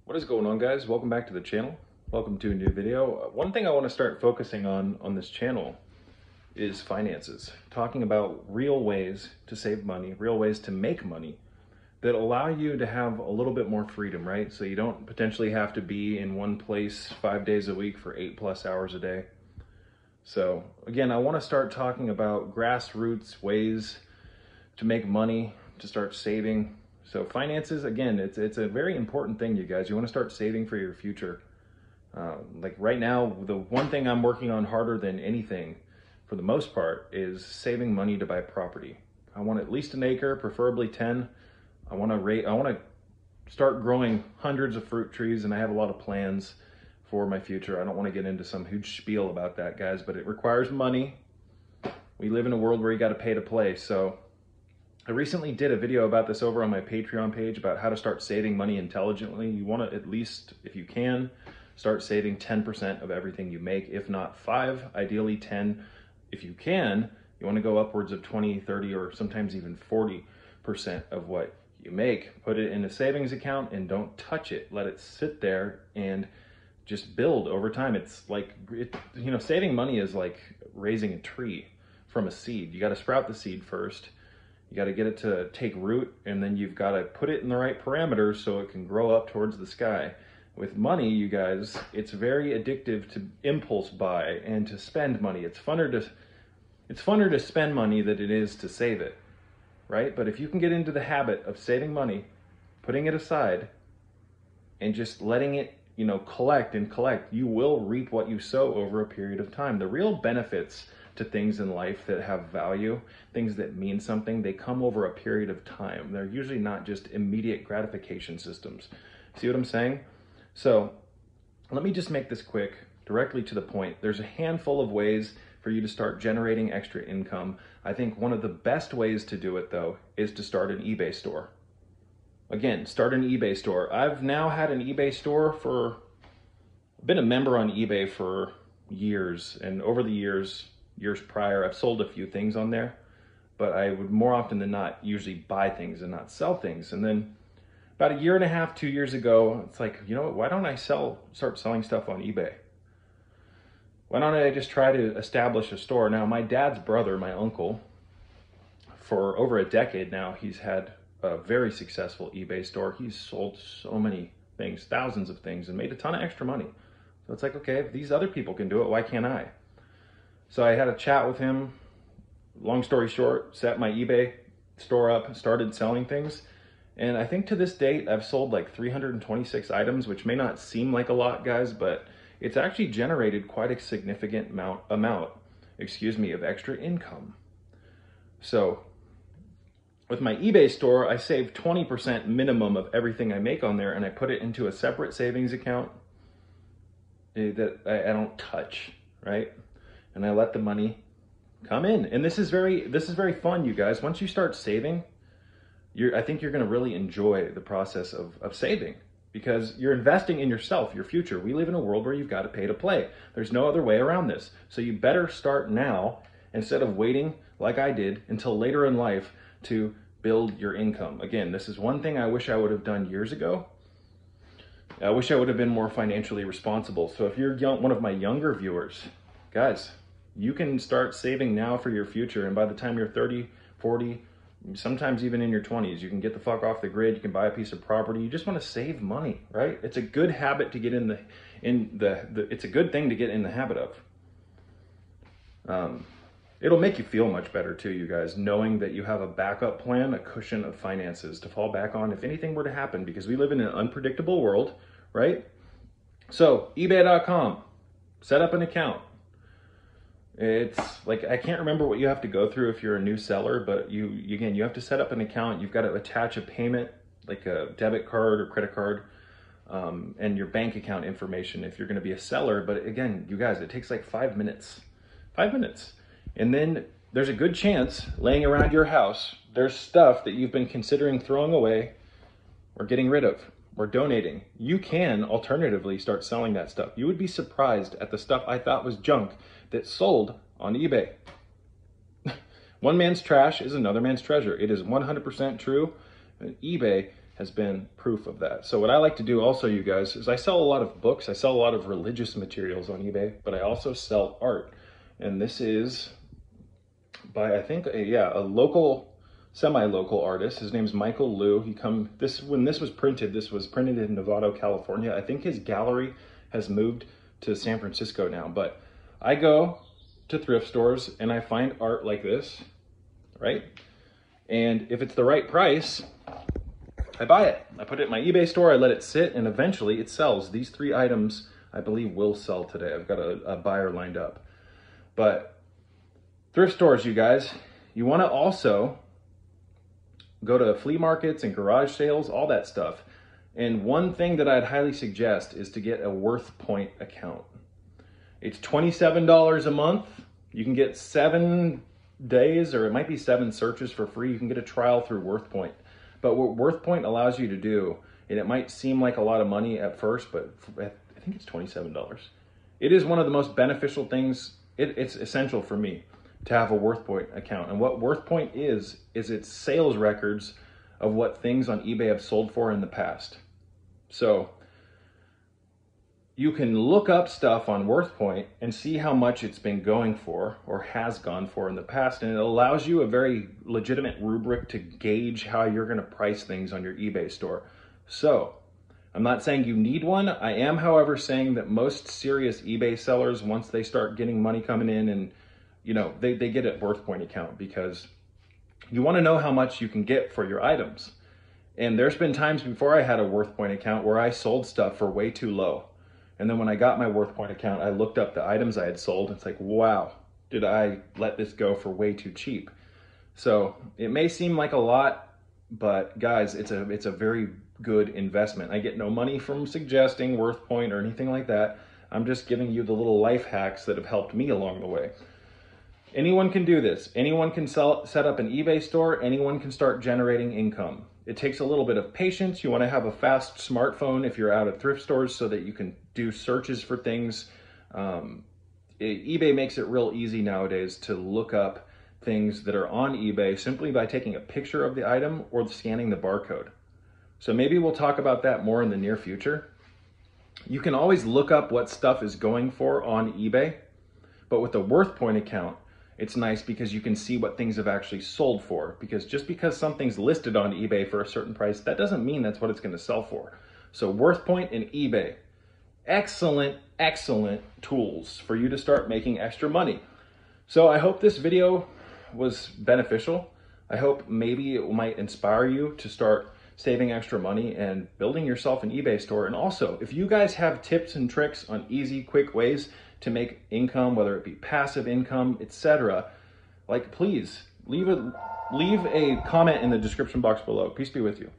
What is going on, guys? Welcome back to the channel. Welcome to a new video. One thing I want to start focusing on this channel is finances. Talking about real ways to save money, real ways to make money that allow you to have a little bit more freedom, right? So you don't potentially have to be in one place 5 days a week for 8+ hours a day. So again, I want to start talking about grassroots ways to make money, to start saving. So finances, again, it's a very important thing, you guys. You want to start saving for your future. Like right now, the one thing I'm working on harder than anything, for the most part, is saving money to buy property. I want at least an acre, preferably 10. I want to start growing hundreds of fruit trees, and I have a lot of plans for my future. I don't want to get into some huge spiel about that, guys, but it requires money. We live in a world where you got to pay to play. So I recently did a video about this over on my Patreon page about how to start saving money intelligently. You want to at least, if you can, start saving 10% of everything you make, if not 5, ideally 10. If you can, you want to go upwards of 20, 30, or sometimes even 40% of what you make. Put it in a savings account and don't touch it. Let it sit there and just build over time. It's like, saving money is like raising a tree from a seed. You got to sprout the seed first. You got to get it to take root, and then you've got to put it in the right parameters so it can grow up towards the sky. With money, you guys, it's very addictive to impulse buy and to spend money. It's funner to spend money than it is to save it, right? But if you can get into the habit of saving money, putting it aside, and just letting it, collect and collect, you will reap what you sow over a period of time. The real benefits to things in life that have value, things that mean something, they come over a period of time. They're usually not just immediate gratification systems. See what I'm saying? So let me just make this quick, directly to the point. There's a handful of ways for you to start generating extra income. I think one of the best ways to do it, though, is to start an eBay store. Again, start an eBay store. I've now had an eBay store I've been a member on eBay for years, and over the years prior, I've sold a few things on there, but I would more often than not usually buy things and not sell things. And then about 1.5 years, 2 years ago, it's like, why don't I start selling stuff on eBay? Why don't I just try to establish a store? Now, my dad's brother, my uncle, for over a decade now, he's had a very successful eBay store. He's sold so many things, thousands of things, and made a ton of extra money. So it's like, okay, if these other people can do it, why can't I? So I had a chat with him. Long story short, set my eBay store up, started selling things. And I think to this date, I've sold like 326 items, which may not seem like a lot, guys, but it's actually generated quite a significant amount of extra income. So with my eBay store, I save 20% minimum of everything I make on there, and I put it into a separate savings account that I don't touch, right? And I let the money come in. And this is very fun, you guys. Once you start saving, I think you're going to really enjoy the process of saving, because you're investing in yourself, your future. We live in a world where you've got to pay to play. There's no other way around this. So you better start now instead of waiting like I did until later in life to build your income. Again, this is one thing I wish I would have done years ago. I wish I would have been more financially responsible. So if you're one of my younger viewers, guys, you can start saving now for your future. And by the time you're 30, 40, sometimes even in your 20s, you can get the fuck off the grid. You can buy a piece of property. You just want to save money, right? It's a good habit to get it's a good thing to get in the habit of. It'll make you feel much better too, you guys, knowing that you have a backup plan, a cushion of finances to fall back on if anything were to happen, because we live in an unpredictable world, right? So ebay.com, set up an account. It's like, I can't remember what you have to go through if you're a new seller, but you have to set up an account. You've got to attach a payment, like a debit card or credit card, and your bank account information if you're going to be a seller. But again, you guys, it takes like 5 minutes. 5 minutes. And then there's a good chance laying around your house, there's stuff that you've been considering throwing away or getting rid of or donating. You can alternatively start selling that stuff. You would be surprised at the stuff I thought was junk that sold on eBay. One man's trash is another man's treasure. It is 100% true. eBay has been proof of that. So what I like to do also, you guys, is I sell a lot of books. I sell a lot of religious materials on eBay, but I also sell art. And this is by, I think, a local, semi-local artist. His name's Michael Liu. When this was printed in Novato, California. I think his gallery has moved to San Francisco now, but I go to thrift stores and I find art like this, right? And if it's the right price, I buy it. I put it in my eBay store, I let it sit, and eventually it sells. These 3 items, I believe, will sell today. I've got a buyer lined up. But thrift stores, you guys, you want to also go to flea markets and garage sales, all that stuff. And one thing that I'd highly suggest is to get a Worth Point account. It's $27 a month. You can get 7 days, or it might be 7 searches for free. You can get a trial through Worth Point. But what Worth Point allows you to do, and it might seem like a lot of money at first, but I think it's $27. It is one of the most beneficial things. It's essential for me to have a Worth Point account. And what Worth Point is its sales records of what things on eBay have sold for in the past. So you can look up stuff on Worth Point and see how much it's been going for or has gone for in the past. And it allows you a very legitimate rubric to gauge how you're going to price things on your eBay store. So I'm not saying you need one. I am, however, saying that most serious eBay sellers, once they start getting money coming in, and they get a Worth Point account, because you want to know how much you can get for your items. And there's been times before I had a Worth Point account where I sold stuff for way too low. And then when I got my Worth Point account, I looked up the items I had sold. It's like, wow, did I let this go for way too cheap? So it may seem like a lot, but guys, it's a very good investment. I get no money from suggesting Worth Point or anything like that. I'm just giving you the little life hacks that have helped me along the way. Anyone can do this. Anyone can set up an eBay store. Anyone can start generating income. It takes a little bit of patience. You want to have a fast smartphone if you're out at thrift stores so that you can do searches for things. eBay makes it real easy nowadays to look up things that are on eBay simply by taking a picture of the item or scanning the barcode. So maybe we'll talk about that more in the near future. You can always look up what stuff is going for on eBay, but with a Worth Point account, it's nice because you can see what things have actually sold for. Because just because something's listed on eBay for a certain price, that doesn't mean that's what it's going to sell for. So Worth Point and eBay, excellent, excellent tools for you to start making extra money. So I hope this video was beneficial. I hope maybe it might inspire you to start saving extra money and building yourself an eBay store. And also, if you guys have tips and tricks on easy, quick ways to make income, whether it be passive income, etc., please leave a comment in the description box below. Peace be with you.